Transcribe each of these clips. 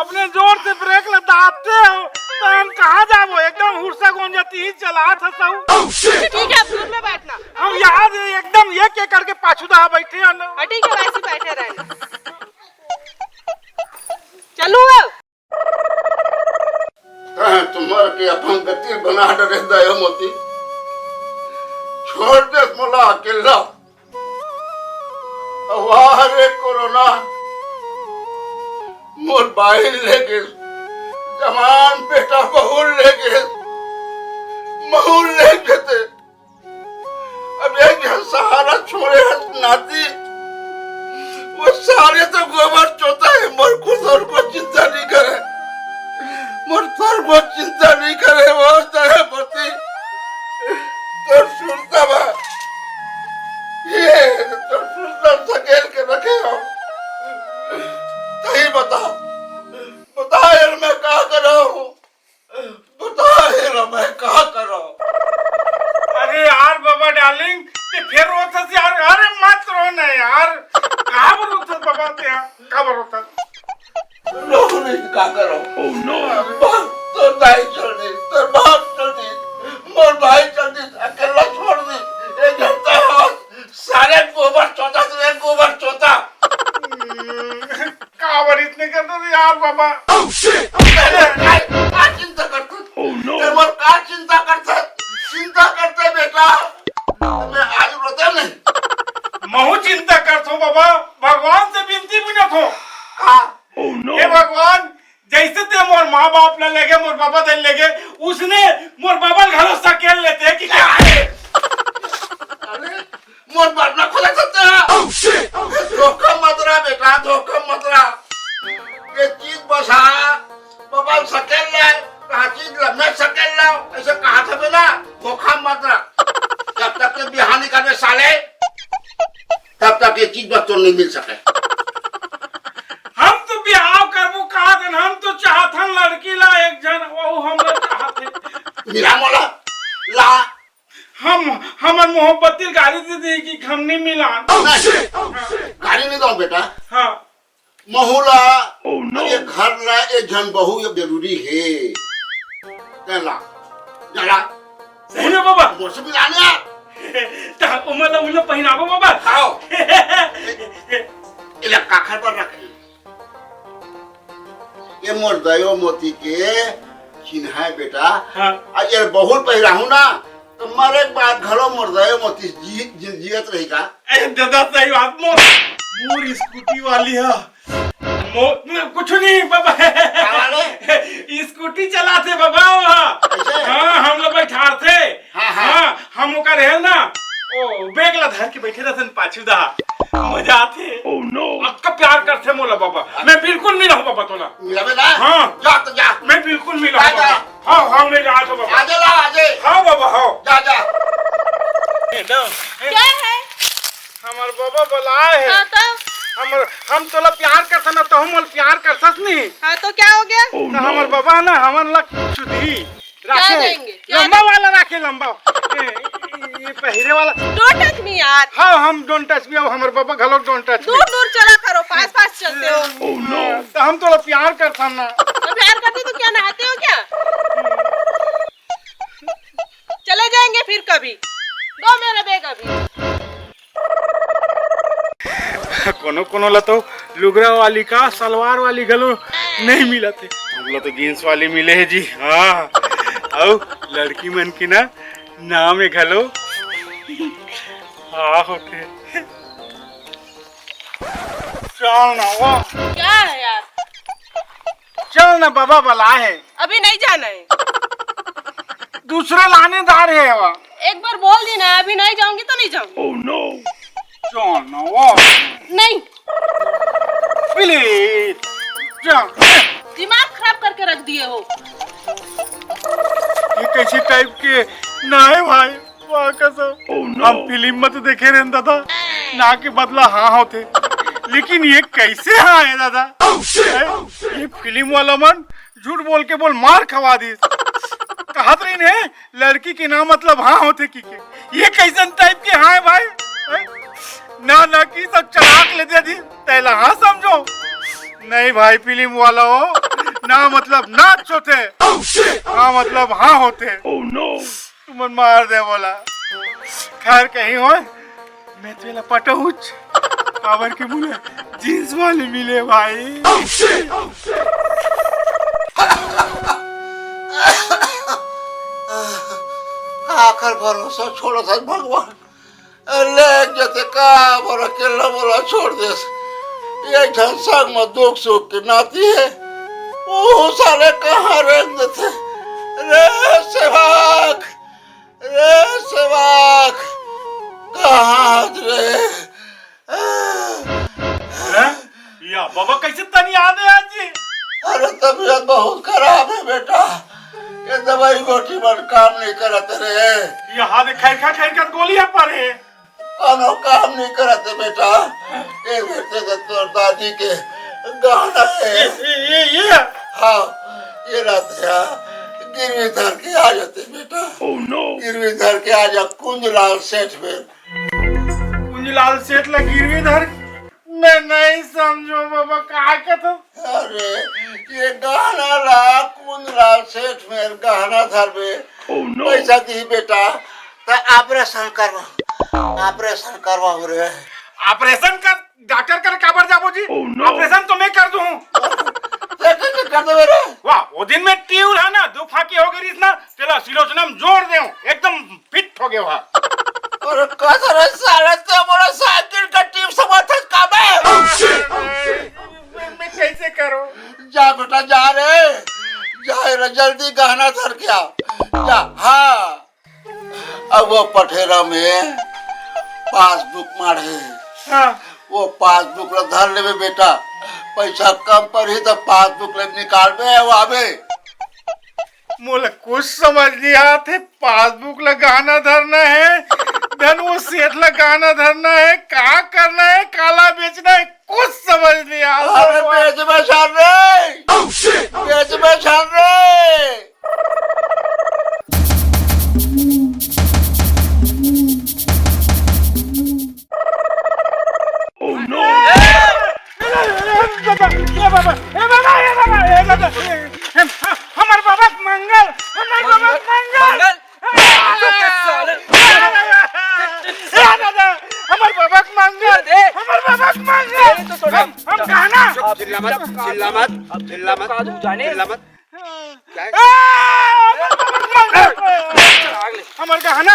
अपने जोर से ब्रेक दाबते हो तो हम कहाँ जाबो? एकदम हुर्सा कौन जाती ही चला था सब। ठीक है, दूर में बैठना। हम यहाँ एकदम एक एक करके पाछू दा बैठे हैं ना। ठीक है, वैसे बैठे रहना। चलू तुम्हारे के अपन गति बना डरे दया मोती छोड़ दे मोला अकेला। वाह रे कोरोना मोर बाहिर ले गए, जवान बेटा बहुर ले गए, महूर ले गए। अब एक सहारा छोड़े नाती, वो सारे तो गोबर चोता है। मोर खुद और को चिंता नहीं करे, मोर सर को चिंता नहीं करे। वो चाहे पति तो सुनता बा ये तो सुनता सकेल के रखे हो। सही बता यार मैं क्या कर रहा हूँ, बता यार मैं क्या कर रहा हूँ। अरे यार बाबा डार्लिंग फिर रोता से यार। अरे मत रो ना यार, कहाँ पर रोता बाबा ते यार, कहाँ पर रोता? रो नहीं क्या करो? ओह नो, तो दाई चल दी, तो बाप चल दी, मोर भाई चल दी, अकेला छोड़ दी। एक घंटा हो सारे गोबर चोता से गोबर चोता। काबर इतने करते थे यार बाबा। क्या चिंता करते? ओह नो, मोर क्या चिंता करते? चिंता करते बेटा, मैं आज रोता नहीं। महू चिंता करतो बाबा, भगवान से विनती भी न थो। ओह नो, हे भगवान, जैसे ते मोर माँ बाप न लेगे, मोर बाबा दे लेगे, उसने मोर बाबा घरों सकेल लेते हैं कि क्या है? अरे मोर बाप ना खोला सकते हैं। धोखा मत रहा बेटा, धोखा मत रहा। ये चीज बसा बाबा सकेल ले, कहा चीज लम्बे सकेल लाओ, ऐसे कहा था बेटा। धोखा मत रहा, जब तक के बिहानी करने साले तब तक ये चीज बस तो नहीं मिल सके। हम तो बिहाव करबो कहा दिन, हम तो चाहथन लड़की ला एक जन, वो हम चाहते। मिला मोला ला, हम हमर मोहब्बती गाड़ी दे दी कि हम नहीं मिला। गाड़ी नहीं दो बेटा। हाँ महूला ये घर ला एक जन बहू ये जरूरी है। चला चला सही में बाबा, मुझसे मिलाने ता उमला उमला पहनाबो बाबा। आओ इला काखर पर रखे। ये मोर दयो मोती के चिन्ह है बेटा। हाँ। आज ये बहुत पहिराहू ना तो मरे बाद घरों मोर दयो मोती जियत रहेगा। ए दादा सही बात, मोर स्कूटी वाली है। कुछ नहीं बाबा, स्कूटी चलाते बाबा। हाँ हम लोग बैठा थे। हाँ हम ओकर है ना, ओ बैग ला धर के बैठे रहते पाछू दा, मजा आते। ओह नो, आपका प्यार करते मोला बाबा। मैं बिल्कुल मिला हूँ बाबा तोला। मिला बेटा? हाँ जा तो जा। मैं बिल्कुल मिला हूँ बाबा। हाँ हाँ मैं जा तो बाबा। आजे ला आजे। हाँ बाबा हाँ जा जा। क्या है? हमार बाबा बुलाए है। हाँ तो हम तोला प्यार करते ना, तो हम प्यार करतस नहीं। हाँ तो क्या हो गया? तो हमार बाबा ना हमन लग सुधी क्या देंगे? लंबा वाला राखे, लंबा ये पहिरे वाला। डोंट टच मी यार। हाँ हम डोंट टच मी, हमार बाबा घलो डोंट टच मी। दूर दूर चला करो, पास पास चलते हो। ओह नो, तो हम तोला प्यार करता ना। तो प्यार करते तो क्या नहाते हो क्या? चले जाएंगे फिर कभी। दो मेरा बैग अभी। कोनो कोनो ला तो लुगरा वाली का सलवार वाली गलो नहीं मिला थे, हम लोग तो जींस वाली मिले है जी। हाँ और लड़की मन की ना नाम है घलो हाँ होते। चल ना वो, क्या है यार? चल ना बाबा बुला है। अभी नहीं जाना है, दूसरे लानेदार है वो। एक बार बोल दी ना, अभी नहीं जाऊंगी तो नहीं जाऊंगी। ओह नो, चल ना वो। नहीं, प्लीज चल। दिमाग खराब करके रख दिए हो। ये कैसे टाइप के ना है भाई, वाह कसम। हम फिल्म में तो देखे रहे दादा, ना के बदला हाँ होते, लेकिन ये कैसे हाँ है दादा? ये फिल्म वाला मन झूठ बोल के बोल मार खवा दी। कहत रही ने लड़की के नाम मतलब हाँ होते की के, ये कैसन टाइप के हाँ है भाई? ना ना की सब चलाक ले दे दी, तैला हाँ समझो। नहीं भाई फिल्म वाला हो, ना मतलब नाच होते, हाँ मतलब हाँ होते। तुम मार दे बोला। खैर कहीं हो मैं तेला पटौच पावर के मुझे जींस वाले मिले भाई। आखिर भरोसा छोड़ो था भगवान, ले जते का बोला केला बोला छोड़ दे। ये संग में दुख सुख की नाती है, वो साले कहाँ रंग थे। रे सेवक, रे सेवक, कहाँ रे? या बाबा कैसे तनी याद है आज जी? अरे तबीयत बहुत खराब है बेटा, ये दवाई गोटी पर काम नहीं करते रे। ये हाथ खैर कर गोलियां पड़े, कोनो काम नहीं करते बेटा। ये बेटे का तो दादी के गाना है। ये हाँ ये रात गिरवी धर के आ जाते बेटा। गिरवी धर के आ जा कुंजलाल सेठ में। कुंजलाल सेठ ला गिरवी धर? मैं नहीं समझो बाबा क्या कहते। अरे ये गाना ला कुंजलाल सेठ में गाना धर में पैसा दी बेटा तो ऑपरेशन करवा रे। ऑपरेशन कर डॉक्टर कर काबर जाबो जी? ऑपरेशन तो मैं कर दूं। कर दे रे। वाह वो दिन में ट्यूल है ना दो फाकी हो गई ना तेला सिलोचनम जोड़ दे एकदम फिट हो गया। और कदर साले तो बड़ा साइकिल का टीम समर्थक काम है। मैं कैसे करूं? जा बेटा जा रे जल्दी गहना धर के आओ जा। हाँ अब वो पठेरा में पासबुक मारे। हाँ वो पासबुक ला धर ले बेटा, पैसा कम पर ही तो पासबुक ले निकाल में वो आवे। मोला कुछ समझ नहीं आते। पासबुक लगाना धरना है, धन वो सेठ लगाना धरना है, क्या करना है, काला बेचना है, कुछ समझ नहीं आता। अरे बेच में छान रे। हमार बाबा मंगल, हमार बाबा मंगल, हमार बाबा मंगल, हम गाना चिल्ला मत। हमार गाना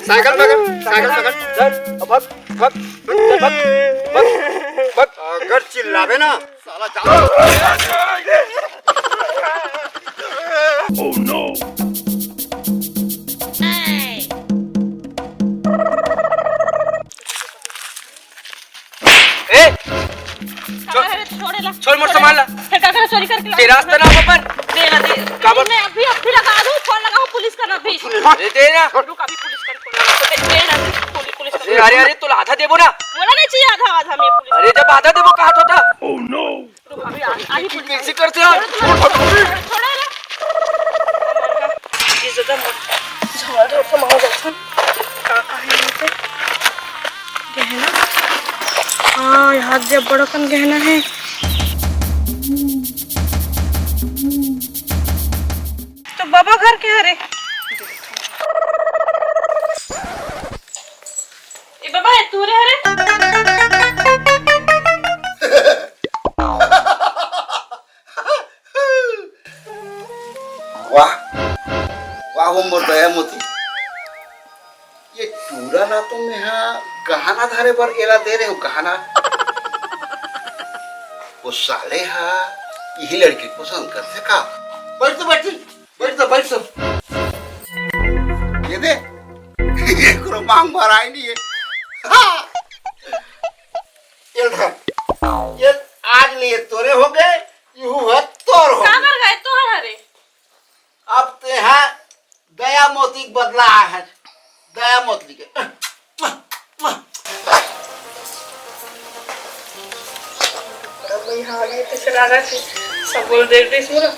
साइकिल पकड़। अगर चिल्लावे ना साला जाओ। Oh no! छोड़ मोर सामान ला। चोरी करके तेरा रास्ता ना ऊपर दे काबर मैं अभी लगा दूं, फोन लगाओ पुलिस का ना भी। दे ना। रुक अभी पुलिस का फोन दे ना पुलिस। अरे तो आधा देबो ना। बोला नहीं चाहिए आधा में पुलिस। अरे जब आधा देबो कहा था। Oh no! रुक अभी आधी पुलिस कैसे करते हैं? छोड़ा रे ये जगह झगड़ा जो तो मार जाता काका है यहाँ पे गहना। हाँ यहाँ जब बड़ा कन गहना है। तो बाबा घर के हरे ए बाबा है तू रे हरे। वाह मोर दया मोती, ये टूरा ना तो मैं गहना धारे पर एला दे रहे हो गहना। वो साले यही लड़की को पसंद करते का। बैठ तो ये दे ये करो मांग भराई नहीं है। हाँ ये आज लिए तोरे हो गए, यूं है तोर हो कहाँ कर गए तो हरे। अब ते है दया मोती बदला है, दया मोती के। यहाँ आगे तो चला रहा थे सब बोल देख रही इसमें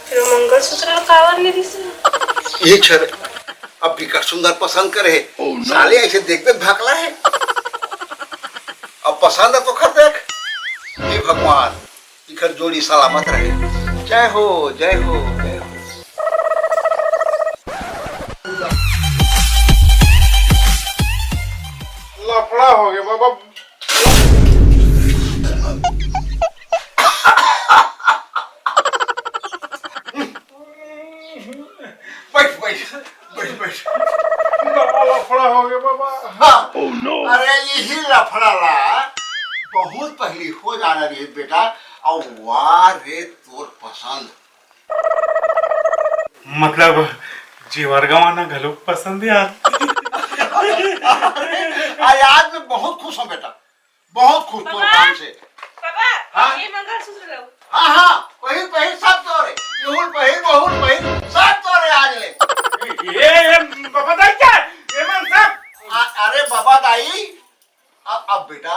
फिर मंगलसूत्र कावर नहीं दिस ये छर अब विकट सुंदर पसंद करे साले ऐसे देख देख भागला है। अब पसंद है तो खर देख। हे भगवान इखर जोड़ी सलामत रहे। जय हो जय हो जय हो। लफड़ा हो गया बाबा। बैठ बैठ बैठ बैठ। बड़ा लफड़ा हो गया बाबा। हाँ। अरे यही लफड़ा ला बहुत पहले हो जाना रे बेटा। और वाह रे तोर पसंद मतलब जीवर गवाना घलो पसंद है यार। आज मैं बहुत खुश हूँ बेटा, बहुत खुश तोर काम से। पापा हाँ? ये मंगलसूत्र लो। हाँ हाँ पहिल पहिल सब तोरे युहुल पहिल बहुल पहिल सब तोरे आज ले। ये बाबा दाई क्या ये मन सब। अरे बाबा दाई अब बेटा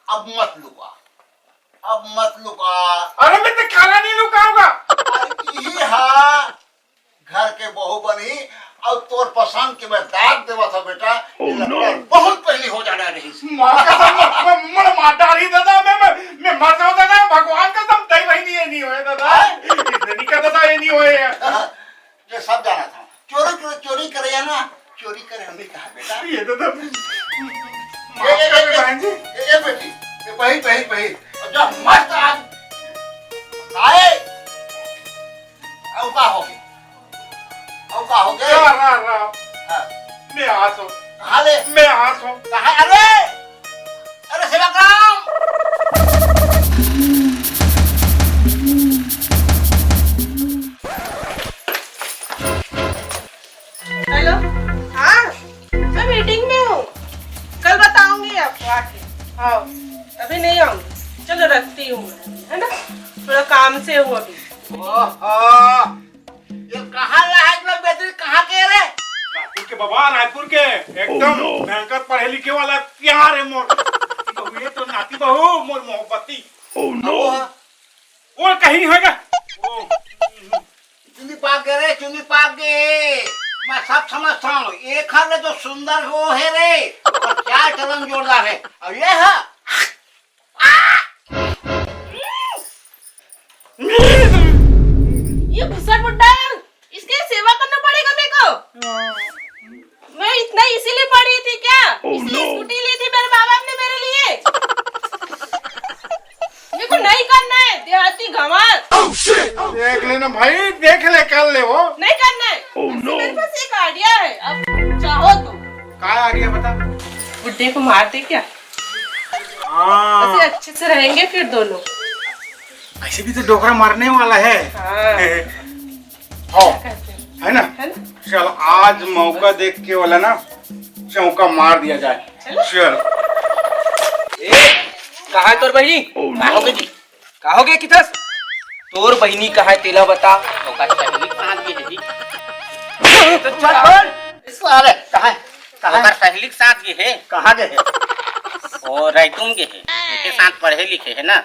अब मत लुका, अब मत लुका। अरे मैं तो खाना नहीं लुकाऊंगा। यही हाँ घर के बहू बनी और तोर पसंद के मैं दाग देवा था बेटा। बहुत पहले हो जाना रही। माँ कसम मार डाली दादा। मैं मर जाऊं दादा। भगवान कसम दही बहनी ये नहीं होए दादा। इतने नहीं कर दादा ये नहीं होए। ये सब जाना था। चोरी करे या ना चोरी करे हमने कहा बेटा। ये दादा ये बेटी ये पहिल पहिल पहिल जब मस्त आज आए औका हो गई औका हो गए। मैं आस हूँ। कहाँ ले मैं आस हूँ। कहाँ अरे अरे सेवाग्राम। हेलो हाँ मैं मीटिंग में हूँ, कल बताऊंगी आपको आके। हाँ अभी नहीं आऊंगी, चलो रखती हूँ है ना, थोड़ा काम से हूँ अभी। ओहो ये कहाँ लायक लोग बेटी कहाँ के रे? रायपुर के बाबा, रायपुर के एकदम भयंकर पढ़े लिखे वाला प्यार है मोर बहू। ये तो नाती बहू मोर मोहब्बती। वो कहीं नहीं होगा। चुनी पाक गए रे चुनी पाक गए। मैं सब समझता हूँ। एक हर जो सुंदर वो है रे और क्या चलन जोरदार है। और ये है ये घुसर बुड्ढा है, इसकी सेवा करना पड़ेगा मेरे को। मैं इतना इसीलिए पढ़ी थी क्या? इसलिए स्कूटी ली थी मेरे माँ बाप ने मेरे लिए। मेरे को नहीं करना है देहाती घमंड। देख लेना भाई, देख ले कर ले वो। नहीं करना है। मेरे पास एक आइडिया है, अब चाहो तो। क्या आइडिया बता। बुड्ढे को मार दे क्या? हाँ ऐसे अच्छे से रहेंगे फिर दोनों। ऐसे भी तो डोकरा मारने वाला है। हाँ। हाँ कहते हैं, है ना। है ना? चल आज मौका देख के वाला ना चौका मार दिया जाए। चल कहाँ है तोर बहिनी? कहाँ हो गई जी? कहाँ हो गया किथस? तोर बहिनी कहाँ है तेला बता। तो चल बोल साले कहाँ ओकर सहेलीक साथ गे है कहाँ गए और रायतुम गे है उनके साथ पढ़े लिखे है ना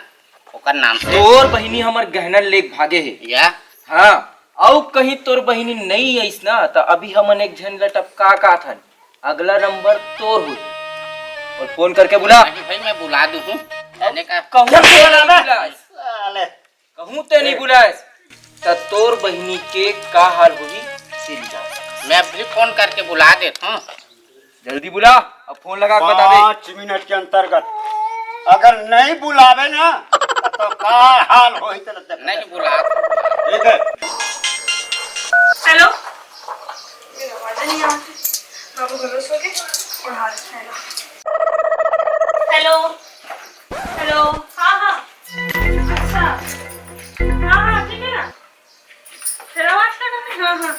ओकर नाम से तोर बहिनी हमर गहना लेक भागे है। या हाँ औ कहीं तोर बहिनी नहीं आईस ना तो अभी हमन एक झन लटपका का थन। अगला नंबर तोर हुई और फोन करके बुला। अभी भाई मैं बुला दूं हूँ कहने का कहूँ ते नहीं बुलाए, साले कहूँ ते नहीं बुलाए तो तोर बहिनी के का हाल होगी चल जा। मैं अभी फोन करके बुला देता हूँ। जल्दी बुला, अब फोन लगा के बता दे। 5 मिनट के अंतर्गत अगर नहीं बुलावे ना तो का हाल होई त नहीं बुला ठीक है। हेलो मेरा आवाज नहीं आती। बाबू घर सो गए और हाल है। हेलो हेलो हाँ हाँ अच्छा हाँ हाँ ठीक है ना, फिर आवाज लगा। हाँ हाँ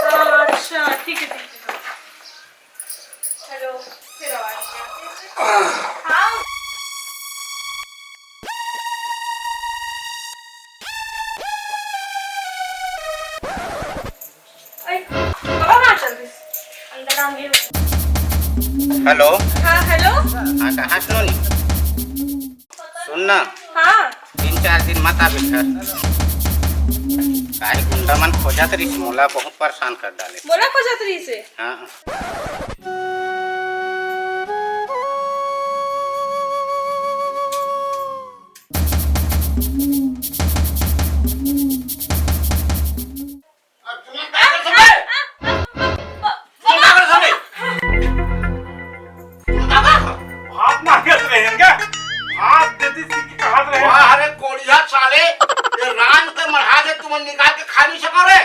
हाँ अच्छा ठीक है हेलो फिर आवाज नहीं आती। हाँ हेलो हाँ हेलो हाँ कहाँ सुनो सुनना हाँ 3-4 दिन मत आवे घर काहे गुंडा मन खोजा तरी मोला बहुत परेशान कर डाले। बोला को जातरी से हाँ हाथ ना कर रहे हैं क्या? हाथ देती थी कि हाथ रहे अरे कोड़िया साले ये रान के मढ़ा दे तुम निकाल के खा नहीं सको रे।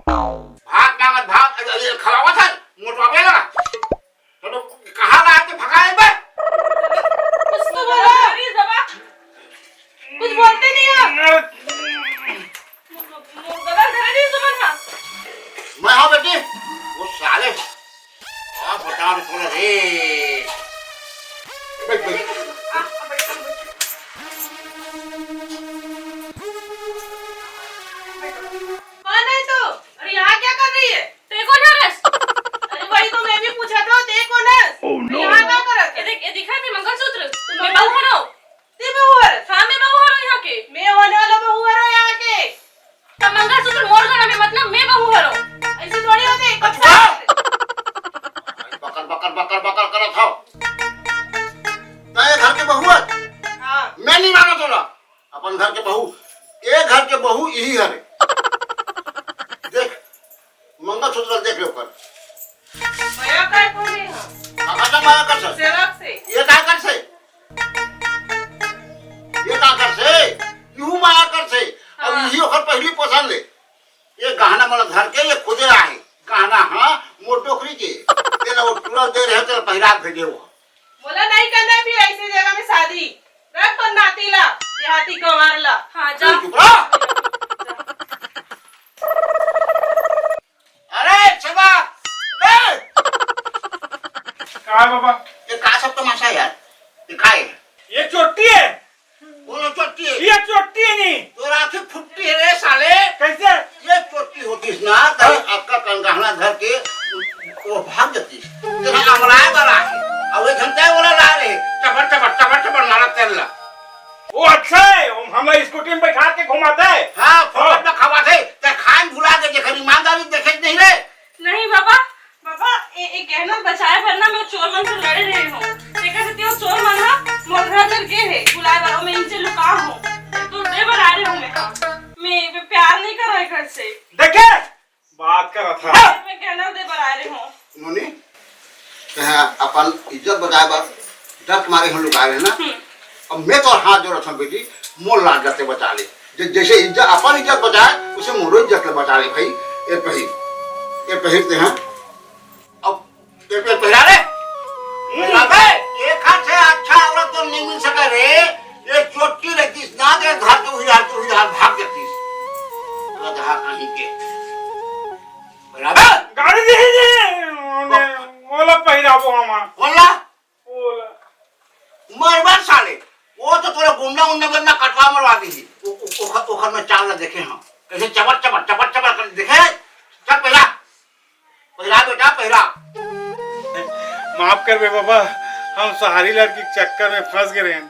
भाग मांगत भाग ये खवावा था मोटवाबे लगा तो कहाँ ला के भगाए बे। कुछ तो बोलो प्लीज बाबा, कुछ बोलते नहीं हो। गलत घर नहीं सुमन हां मैं हाँ बेटी वो साले आ बता रे थोड़ा रे बैठ बैठ। कौन है तू? अरे यहाँ क्या कर रही है? तेरे को नरस? अरे वही तो मैं भी पूछा था, तेरे को नरस? यहाँ क्या कर रहा है? ये दिखा नहीं मंगलसूत्र? मैं बहू हो रहा हूँ। ते बहू हो रहा? हाँ मैं बहू हो रहा हूँ यहाँ के। मैं होने वाला बहू हो रहा हूँ यहाँ के। तब मंगलसूत्र मोड़ गया मैं मतलब मैं बहू हो रहा हूँ। ऐसे थोड़ी होते हैं। बकर बकर बकर बकर करत हो ताए घर के बहू है। हाँ मैं नहीं माना तोला अपन घर के बहू एक घर के बहू यही है देख मंगलसूत्र देख लो कर माया का कौन है यहाँ? काका माया कर से सेवक से। ये का कर से ये का कर से यूं माया कर से अब यही ओकर पहली पसंद ले ये गहना मन घर के ये खुदे आए गहना हाँ मोर टोकरी के तेरा वो पूरा दे रहे तेरा पहला भेजे वो बोला नहीं करना है फिर ऐसी जगह में शादी। रख पर नाती ला देहाती को मार ला। हाँ जा। चुप रहो। अरे सेवा ए क्या है बाबा? ये का सब तमाशा यार ये का है ये चोटी है। बोलो चोटी है ये चोटी है नहीं। तो आंखें फुटती है रे साले कैसे? ये चोटी होती है ना तेरे अक्का कंगहना धर के वो भाग जाती तेरा अमराए वाला है अब ये घंटे बोला ला रे चबर चबर चबर चबर मारा तेला वो अच्छा है, वो हमें स्कूटी में बैठा के घुमाता है। हाँ फोकट में खवा थे ते खान भुला के जेखर ईमानदारी देखे नहीं रे। नहीं बाबा, बाबा एक गहना बचाए वरना मैं चोर मन से लड़ रही हूँ। देखा सकती हो चोर मन हा मोढ़ा करके है बुलाए बारो मैं इनसे लुका हूँ तो दे बर आ रही हूँ मैं प्यार नहीं कर रहा घर से। देखे बात कर रहा था। मैं गहना दे बर आ रही हूँ। नोनी अपन इज्जत बचाए बा डर मारे हम लोग आ रहे हैं ना अब मैं तो हाथ जोड़ रहा बेटी मोल लाग जाते बचा ले जैसे इज्जत अपन इज्जत बचाए उसे मोरो इज्जत ले बचा ले भाई ये पहिरते हैं अब ये पहिरा रे एक हाथ से अच्छा औरत तो नहीं मिल सका रे ये चोटी रहती ना दे घर के उधार भाग जाती रहा कहीं के बराबर गाड़ी दे बोला पहिरा वो हमारा बोला बोला मरबा साले वो तो थोड़ा गुंडा उंडा बनना कटवा मरवा दी ओखर में चाल ना देखे हम कैसे चबर चबर चबर चबर कर देखे चल पहला पहला बेटा पहला माफ कर बे बाबा, हम सहारी लड़की के चक्कर में फंस गए हैं।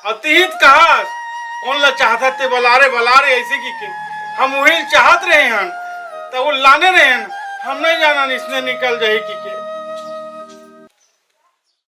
अतीत कहा कौन ला चाहता थे बलारे ऐसे की के हम वही चाहत रहे हैं तो वो लाने रहे हैं हम नहीं जाना इसने निकल जाए की के